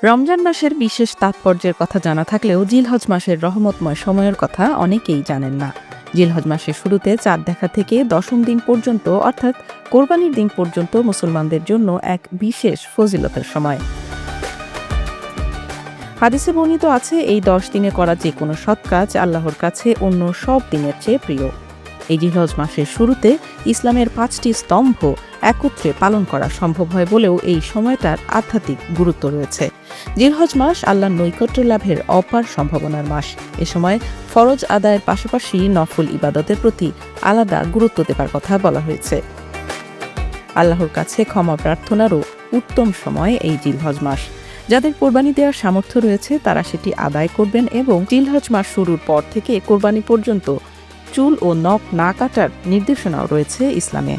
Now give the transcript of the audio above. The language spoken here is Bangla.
রমজান মাসের বিশেষ তাৎপর্যের কথা জানা থাকলেও জিলহজ মাসের রহমতময় সময়ের কথা অনেকেই জানেন না। জিলহজ মাসের শুরুতে চাঁদ দেখা থেকে দশম দিন পর্যন্ত অর্থাৎ কোরবানির দিন পর্যন্ত মুসলমানদের জন্য এক বিশেষ ফজিলতের সময়। হাদিসে বর্ণিত আছে, এই 10 দিনে করা যে কোনো সৎ কাজ আল্লাহর কাছে অন্য সব দিনের চেয়ে প্রিয়। এই জিলহজ মাসের শুরুতে ইসলামের 5টি স্তম্ভ একত্রে পালন করা সম্ভব হয় বলেও এই সময়টার আধ্যাত্মিক গুরুত্ব রয়েছে। জিলহজ মাস আল্লাহর নৈকট্য লাভের অপার সম্ভাবনার মাস। এ সময় ফরজ আদায়ের পাশাপাশি নফল ইবাদতের প্রতি আলাদা গুরুত্ব দেবার কথা বলা হয়েছে। আল্লাহর কাছে ক্ষমা প্রার্থনারও উত্তম সময় এই জিলহজ মাস। যাদের কোরবানি দেওয়ার সামর্থ্য রয়েছে তারা সেটি আদায় করবেন এবং জিলহজ মাস শুরুর পর থেকে কোরবানি পর্যন্ত চুল ও নখ না কাটার নির্দেশনাও রয়েছে ইসলামে।